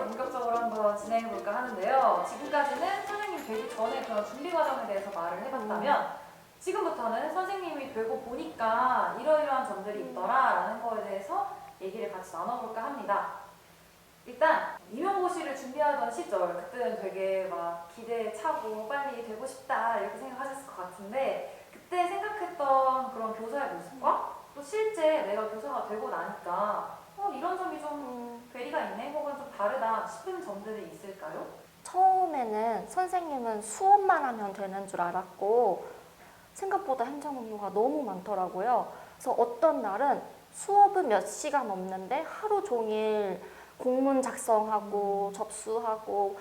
본격적으로 한번 진행해 볼까 하는데요. 지금까지는 선생님 되기 전에 그런 준비 과정에 대해서 말을 해봤다면 지금부터는 선생님이 되고 보니까 이러이러한 점들이 있더라라는 거에 대해서 얘기를 같이 나눠볼까 합니다. 일단 임용고시를 준비하던 시절, 그때는 되게 막 기대에 차고 빨리 되고 싶다 이렇게 생각하셨을 것 같은데 그때 생각했던 그런 교사의 모습과 또 실제 내가 교사가 되고 나니까 이런 점이 좀 괴리가 있네 혹은 좀 다르다 싶은 점들이 있을까요? 처음에는 선생님은 수업만 하면 되는 줄 알았고 생각보다 행정 업무가 너무 많더라고요. 그래서 어떤 날은 수업은 몇 시간 없는데 하루 종일 공문 작성하고 접수하고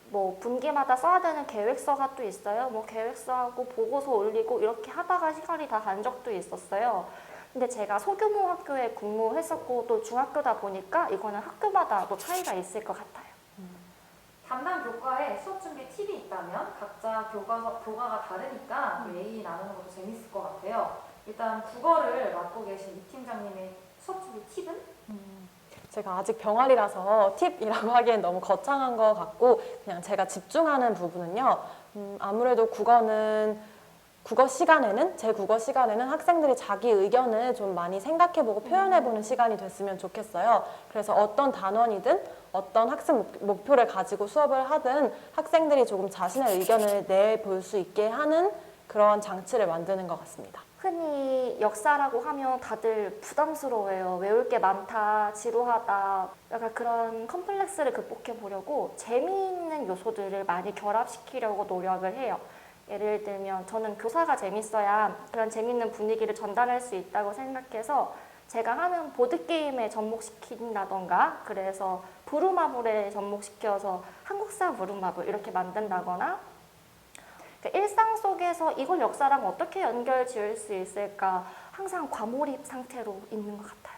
뭐 분기마다 써야 되는 계획서가 또 있어요. 뭐 계획서하고 보고서 올리고 이렇게 하다가 시간이 다 간 적도 있었어요. 근데 제가 소규모 학교에 근무했었고 또 중학교다 보니까 이거는 학교마다 또 차이가 있을 것 같아요. 담당 교과에 수업 준비 팁이 있다면 각자 교과가 다르니까 얘기 나누는 것도 재밌을 것 같아요. 일단 국어를 맡고 계신 이 팀장님의 수업 준비 팁은? 제가 아직 병아리라서 팁이라고 하기엔 너무 거창한 것 같고 그냥 제가 집중하는 부분은요. 아무래도 제 국어 시간에는 학생들이 자기 의견을 좀 많이 생각해보고 표현해보는 시간이 됐으면 좋겠어요. 그래서 어떤 단원이든 어떤 학습 목표를 가지고 수업을 하든 학생들이 조금 자신의 의견을 내볼 수 있게 하는 그런 장치를 만드는 것 같습니다. 흔히 역사라고 하면 다들 부담스러워해요. 외울 게 많다, 지루하다. 약간 그런 컴플렉스를 극복해 보려고 재미있는 요소들을 많이 결합시키려고 노력을 해요. 예를 들면 저는 교사가 재밌어야 그런 재밌는 분위기를 전달할 수 있다고 생각해서 제가 하는 보드게임에 접목시킨다던가 그래서 부루마블에 접목시켜서 한국사 부루마블 이렇게 만든다거나 일상 속에서 이걸 역사랑 어떻게 연결 지을 수 있을까 항상 과몰입 상태로 있는 것 같아요.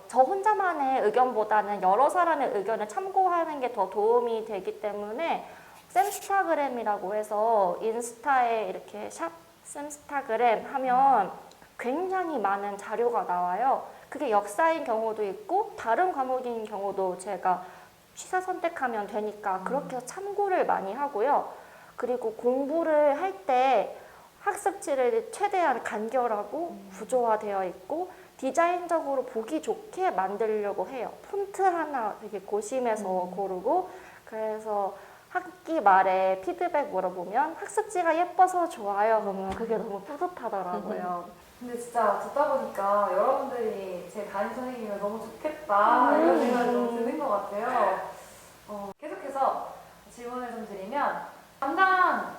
저 혼자만의 의견보다는 여러 사람의 의견을 참고하는 게 더 도움이 되기 때문에 쌤스타그램이라고 해서 인스타에 이렇게 샵 쌤스타그램 하면 굉장히 많은 자료가 나와요. 그게 역사인 경우도 있고 다른 과목인 경우도 제가 취사 선택하면 되니까 그렇게 참고를 많이 하고요. 그리고 공부를 할 때 학습지를 최대한 간결하고 구조화되어 있고 디자인적으로 보기 좋게 만들려고 해요. 폰트 하나 되게 고심해서 고르고 그래서 학기 말에 피드백 물어보면 학습지가 예뻐서 좋아요. 그러면 그게 너무 뿌듯하더라고요. 근데 진짜 듣다 보니까 여러분들이 제 담임 선생님이면 너무 좋겠다 이런 생각이 좀 드는 것 같아요. 계속해서 질문을 좀 드리면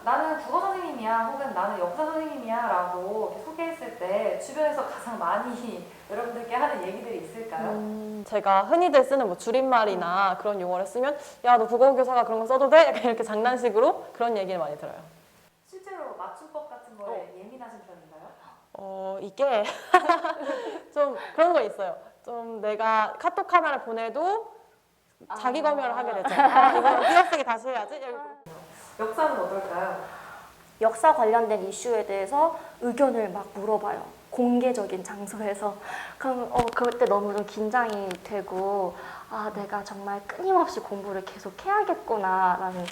나는 국어 선생님이야 혹은 나는 역사 선생님이야 라고 이렇게 소개했을 때 주변에서 가장 많이 여러분들께 하는 얘기들이 있을까요? 제가 흔히들 쓰는 뭐 줄임말이나 그런 용어를 쓰면 야, 너 국어 교사가 그런 거 써도 돼? 약간 이렇게 장난식으로 그런 얘기를 많이 들어요. 실제로 맞춤법 같은 거에 예민하신 편인가요? 이게 좀 그런 거 있어요. 좀 내가 카톡 하나를 보내도 자기 검열을 하게 되죠. 이거 띄어쓰기 다시 해야지. 역사는 어떨까요? 역사 관련된 이슈에 대해서 의견을 막 물어봐요. 공개적인 장소에서. 그럼 그때 너무 좀 긴장이 되고 내가 정말 끊임없이 공부를 계속 해야겠구나라는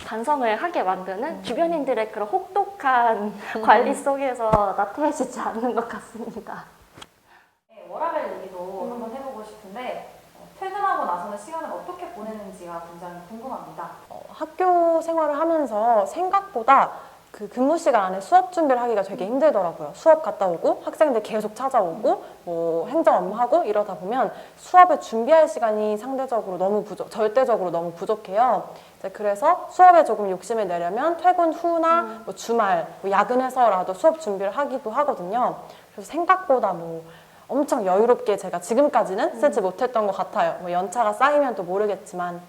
반성을 하게 만드는 주변인들의 그런 혹독한 관리 속에서 나태해지지 않는 것 같습니다. 네, 워라밸 얘기도 한번 해보고 싶은데 퇴근하고 나서는 시간을 어떻게 보내는지가 굉장히 궁금합니다. 학교 생활을 하면서 생각보다 그 근무 시간 안에 수업 준비를 하기가 되게 힘들더라고요. 수업 갔다 오고 학생들 계속 찾아오고 뭐 행정 업무하고 이러다 보면 수업을 준비할 시간이 절대적으로 너무 부족해요. 그래서 수업에 조금 욕심을 내려면 퇴근 후나 뭐 주말, 뭐 야근해서라도 수업 준비를 하기도 하거든요. 그래서 생각보다 뭐 엄청 여유롭게 제가 지금까지는 쓰지 못했던 것 같아요. 뭐 연차가 쌓이면 또 모르겠지만.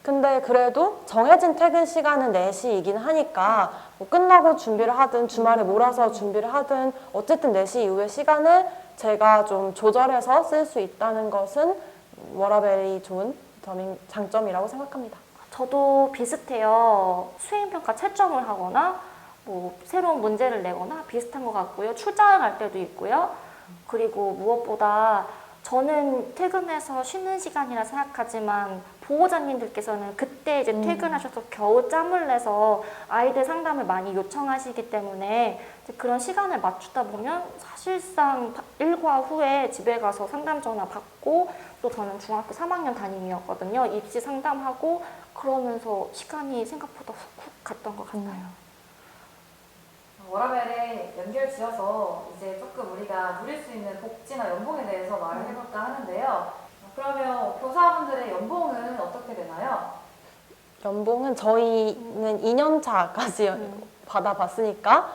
근데 그래도 정해진 퇴근 시간은 4시이긴 하니까 뭐 끝나고 준비를 하든 주말에 몰아서 준비를 하든 어쨌든 4시 이후의 시간을 제가 좀 조절해서 쓸 수 있다는 것은 워라밸이 좋은 장점이라고 생각합니다. 저도 비슷해요. 수행평가 채점을 하거나 뭐 새로운 문제를 내거나 비슷한 것 같고요. 출장을 갈 때도 있고요. 그리고 무엇보다 저는 퇴근해서 쉬는 시간이라 생각하지만 보호자님들께서는 그때 이제 퇴근하셔서 겨우 짬을 내서 아이들 상담을 많이 요청하시기 때문에 이제 그런 시간을 맞추다 보면 사실상 일과 후에 집에 가서 상담 전화 받고 또 저는 중학교 3학년 담임이었거든요. 입시 상담하고 그러면서 시간이 생각보다 훅훅 갔던 것 같아요. 워라밸에 연결 지어서 이제 조금 우리가 누릴 수 있는 복지나 연봉에 대해서 말을 해볼까 하는데요. 그러면 교사분들의 연봉은 어떻게 되나요? 연봉은 저희는 2년차까지 받아봤으니까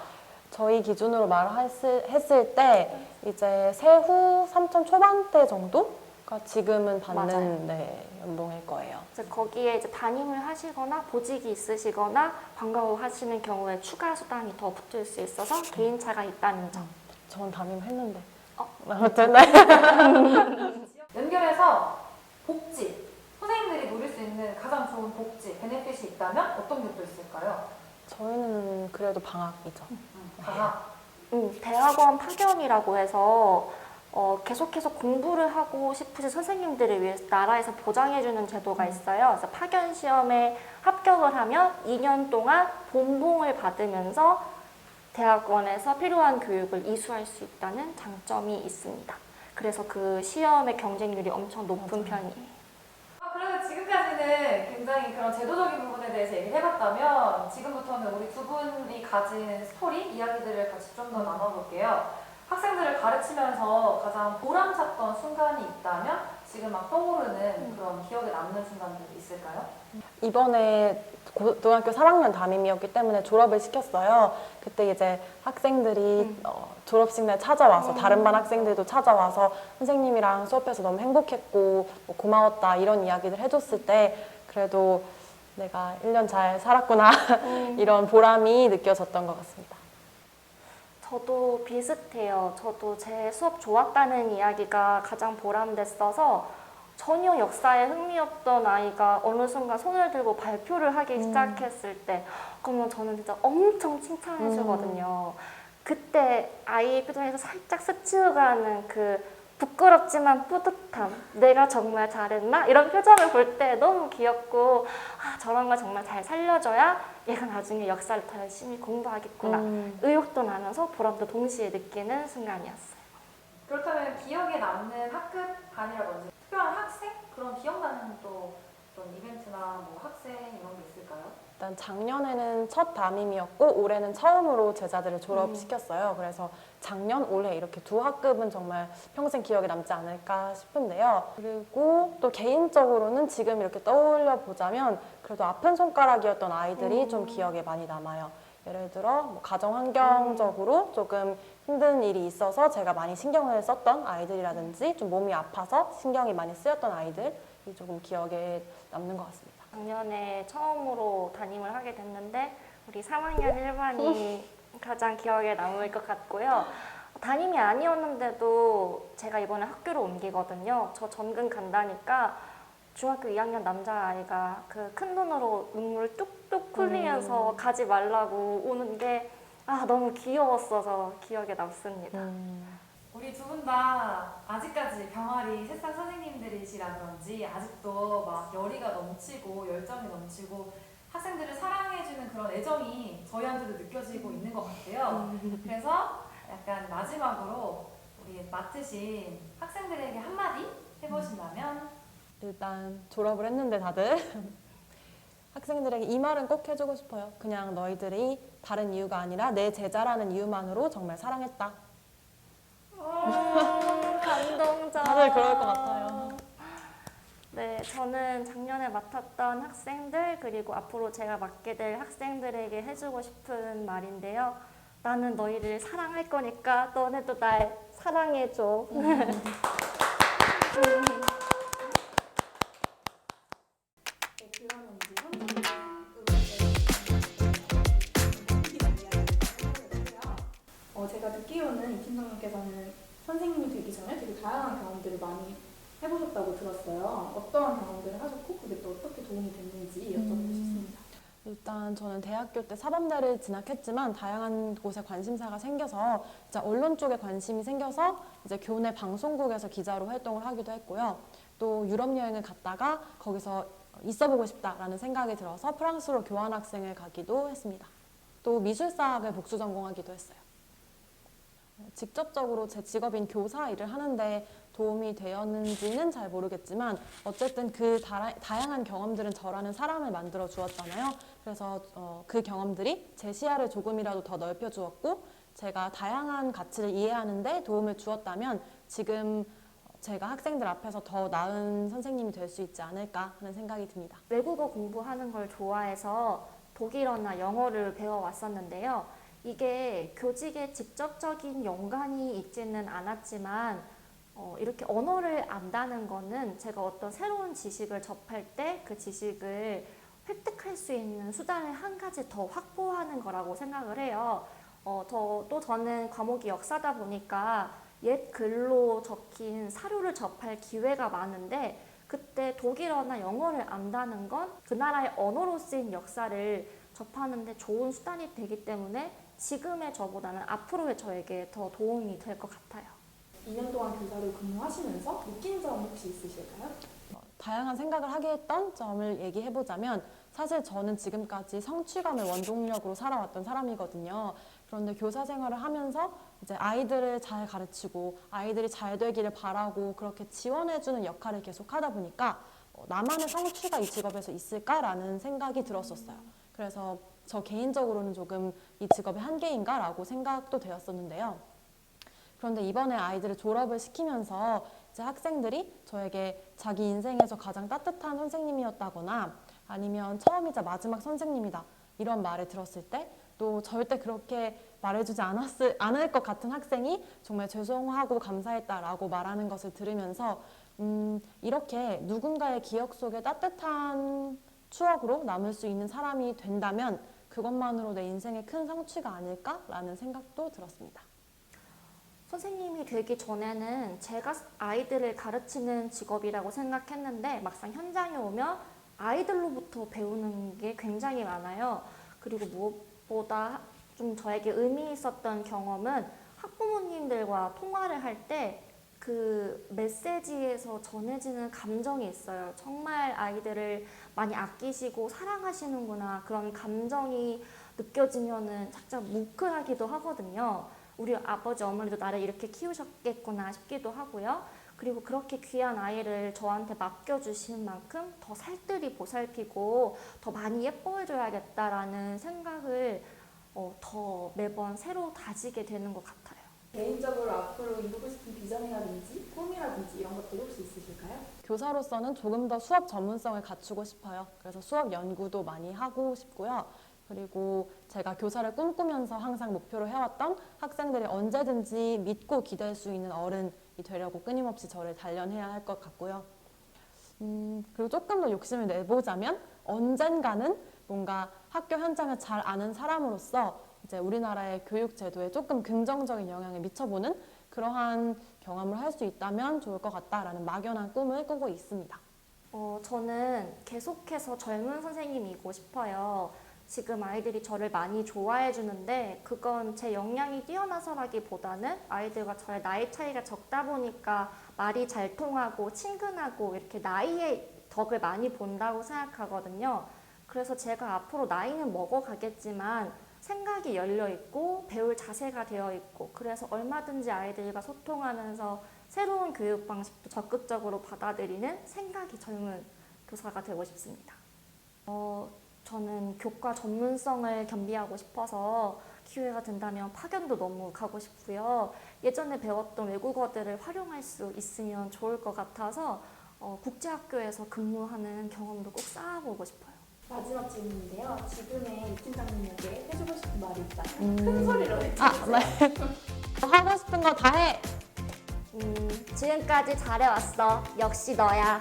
저희 기준으로 했을 때 이제 세후 3천 초반대 정도가 지금은 받는 네, 연봉일 거예요. 이제 거기에 이제 담임을 하시거나 보직이 있으시거나 방과후 하시는 경우에 추가 수당이 더 붙을 수 있어서 개인차가 있다는 점. 전 담임했는데. 어? 아무튼 네. 연결해서 복지, 선생님들이 누릴 수 있는 가장 좋은 복지, 베네핏이 있다면 어떤 게 또 있을까요? 저희는 그래도 방학이죠. 방학. 대학원 파견이라고 해서 계속해서 공부를 하고 싶으신 선생님들을 위해서 나라에서 보장해주는 제도가 있어요. 그래서 파견 시험에 합격을 하면 2년 동안 본봉을 받으면서 대학원에서 필요한 교육을 이수할 수 있다는 장점이 있습니다. 그래서 그 시험의 경쟁률이 엄청 높은 편이에요. 그래서 지금까지는 굉장히 그런 제도적인 부분에 대해서 얘기를 해봤다면 지금부터는 우리 두 분이 가진 스토리, 이야기들을 같이 좀 더 나눠볼게요. 학생들을 가르치면서 가장 보람찼던 순간이 있다면 지금 막 떠오르는 그런 기억에 남는 순간들이 있을까요? 이번에 고등학교 3학년 담임이었기 때문에 졸업을 시켰어요. 그때 이제 학생들이 졸업식 날 찾아와서 다른 반 학생들도 찾아와서 선생님이랑 수업해서 너무 행복했고 뭐 고마웠다 이런 이야기를 해줬을 때 그래도 내가 1년 잘 살았구나 이런 보람이 느껴졌던 것 같습니다. 저도 비슷해요. 저도 제 수업 좋았다는 이야기가 가장 보람됐어서 전혀 역사에 흥미 없던 아이가 어느 순간 손을 들고 발표를 하기 시작했을 때 그러면 저는 진짜 엄청 칭찬해 주거든요. 그때 아이의 표정에서 살짝 스치어가는 그 부끄럽지만 뿌듯함, 내가 정말 잘했나? 이런 표정을 볼 때 너무 귀엽고 저런 걸 정말 잘 살려줘야 얘가 나중에 역사를 더 열심히 공부하겠구나. 의욕도 나면서 보람도 동시에 느끼는 순간이었어요. 그렇다면 기억에 남는 학급 반이라든지 특별한 학생? 그런 기억나는 또 어떤 이벤트나 뭐 학생 이런 게 있을까요? 일단 작년에는 첫 담임이었고 올해는 처음으로 제자들을 졸업시켰어요. 그래서 작년, 올해 이렇게 두 학급은 정말 평생 기억에 남지 않을까 싶은데요. 그리고 또 개인적으로는 지금 이렇게 떠올려 보자면 그래도 아픈 손가락이었던 아이들이 좀 기억에 많이 남아요. 예를 들어 뭐 가정 환경적으로 조금 힘든 일이 있어서 제가 많이 신경을 썼던 아이들이라든지 좀 몸이 아파서 신경이 많이 쓰였던 아이들이 조금 기억에 남는 것 같습니다. 작년에 처음으로 담임을 하게 됐는데 우리 3학년 1반이 가장 기억에 남을 것 같고요. 담임이 아니었는데도 제가 이번에 학교를 옮기거든요. 저 전근 간다니까 중학교 2학년 남자아이가 그 큰 눈으로 눈물 뚝뚝 흘리면서 가지 말라고 오는 게 너무 귀여웠어서 기억에 남습니다. 우리 두 분 다 아직까지 병아리 새싹 선생님들이시라 그런지 아직도 막 열의가 넘치고 열정이 넘치고 학생들을 사랑해주는 그런 애정이 저희한테도 느껴지고 있는 것 같아요. 그래서 약간 마지막으로 우리 맡으신 학생들에게 한마디 해보신다면? 일단 졸업을 했는데 다들 학생들에게 이 말은 꼭 해주고 싶어요. 그냥 너희들이 다른 이유가 아니라 내 제자라는 이유만으로 정말 사랑했다. 감동적. 다들 그럴 것 같아요. 네, 저는 작년에 맡았던 학생들 그리고 앞으로 제가 맡게 될 학생들에게 해주고 싶은 말인데요. 나는 너희를 사랑할 거니까 너네도 날 사랑해줘. 제가 듣기로는 이 팀장님께서는 선생님이 되기 전에 되게 다양한 경험들을 많이 해보셨다고 들었어요. 어떠한 경험들을 하셨고 그게 또 어떻게 도움이 됐는지 여쭤보고 싶습니다. 일단 저는 대학교 때 사범대를 진학했지만 다양한 곳에 관심사가 생겨서 이제 언론 쪽에 관심이 생겨서 이제 교내 방송국에서 기자로 활동을 하기도 했고요. 또 유럽 여행을 갔다가 거기서 있어보고 싶다라는 생각이 들어서 프랑스로 교환학생을 가기도 했습니다. 또 미술사학을 복수 전공하기도 했어요. 직접적으로 제 직업인 교사 일을 하는데 도움이 되었는지는 잘 모르겠지만 어쨌든 그 다양한 경험들은 저라는 사람을 만들어 주었잖아요. 그래서 그 경험들이 제 시야를 조금이라도 더 넓혀 주었고 제가 다양한 가치를 이해하는데 도움을 주었다면 지금 제가 학생들 앞에서 더 나은 선생님이 될 수 있지 않을까 하는 생각이 듭니다. 외국어 공부하는 걸 좋아해서 독일어나 영어를 배워왔었는데요. 이게 교직에 직접적인 연관이 있지는 않았지만 이렇게 언어를 안다는 거는 제가 어떤 새로운 지식을 접할 때 그 지식을 획득할 수 있는 수단을 한 가지 더 확보하는 거라고 생각을 해요. 또 저는 과목이 역사다 보니까 옛 글로 적힌 사료를 접할 기회가 많은데 그때 독일어나 영어를 안다는 건 그 나라의 언어로 쓰인 역사를 접하는데 좋은 수단이 되기 때문에 지금의 저보다는 앞으로의 저에게 더 도움이 될 것 같아요. 2년 동안 교사로 근무하시면서 느낀 점 혹시 있으실까요? 다양한 생각을 하게 했던 점을 얘기해보자면 사실 저는 지금까지 성취감을 원동력으로 살아왔던 사람이거든요. 그런데 교사 생활을 하면서 이제 아이들을 잘 가르치고 아이들이 잘 되기를 바라고 그렇게 지원해주는 역할을 계속 하다 보니까 나만의 성취가 이 직업에서 있을까라는 생각이 들었었어요. 그래서 저 개인적으로는 조금 이 직업의 한계인가 라고 생각도 되었었는데요. 그런데 이번에 아이들을 졸업을 시키면서 이제 학생들이 저에게 자기 인생에서 가장 따뜻한 선생님이었다거나 아니면 처음이자 마지막 선생님이다 이런 말을 들었을 때 또 절대 그렇게 말해주지 않을 것 같은 학생이 정말 죄송하고 감사했다라고 말하는 것을 들으면서 이렇게 누군가의 기억 속에 따뜻한 추억으로 남을 수 있는 사람이 된다면 그것만으로 내 인생의 큰 성취가 아닐까라는 생각도 들었습니다. 선생님이 되기 전에는 제가 아이들을 가르치는 직업이라고 생각했는데 막상 현장에 오면 아이들로부터 배우는 게 굉장히 많아요. 그리고 무엇보다 좀 저에게 의미 있었던 경험은 학부모님들과 통화를 할 때 그 메시지에서 전해지는 감정이 있어요. 정말 아이들을 많이 아끼시고 사랑하시는구나 그런 감정이 느껴지면은 살짝 뭉클하기도 하거든요. 우리 아버지 어머니도 나를 이렇게 키우셨겠구나 싶기도 하고요. 그리고 그렇게 귀한 아이를 저한테 맡겨주신 만큼 더 살뜰히 보살피고 더 많이 예뻐해줘야겠다라는 생각을 더 매번 새로 다지게 되는 것 같아요. 개인적으로 앞으로 이루고 싶은 비전이라든지 꿈이라든지 이런 것들 혹시 있으실까요? 교사로서는 조금 더 수업 전문성을 갖추고 싶어요. 그래서 수업 연구도 많이 하고 싶고요. 그리고 제가 교사를 꿈꾸면서 항상 목표로 해왔던 학생들이 언제든지 믿고 기댈 수 있는 어른이 되려고 끊임없이 저를 단련해야 할 것 같고요. 그리고 조금 더 욕심을 내보자면 언젠가는 뭔가 학교 현장을 잘 아는 사람으로서 이제 우리나라의 교육 제도에 조금 긍정적인 영향을 미쳐보는 그러한 경험을 할 수 있다면 좋을 것 같다라는 막연한 꿈을 꾸고 있습니다. 저는 계속해서 젊은 선생님이고 싶어요. 지금 아이들이 저를 많이 좋아해 주는데 그건 제 역량이 뛰어나서라기보다는 아이들과 저의 나이 차이가 적다 보니까 말이 잘 통하고 친근하고 이렇게 나이의 덕을 많이 본다고 생각하거든요. 그래서 제가 앞으로 나이는 먹어가겠지만 생각이 열려있고 배울 자세가 되어있고 그래서 얼마든지 아이들과 소통하면서 새로운 교육 방식도 적극적으로 받아들이는 생각이 젊은 교사가 되고 싶습니다. 저는 교과 전문성을 겸비하고 싶어서 기회가 된다면 파견도 너무 가고 싶고요. 예전에 배웠던 외국어들을 활용할 수 있으면 좋을 것 같아서 국제학교에서 근무하는 경험도 꼭 쌓아보고 싶어요. 마지막 질문인데요. 지금의 이 팀장님에게 해주고 싶은 말이 있다면 큰 소리로 해주세요. 네. 하고 싶은 거 다 해! 지금까지 잘해왔어. 역시 너야.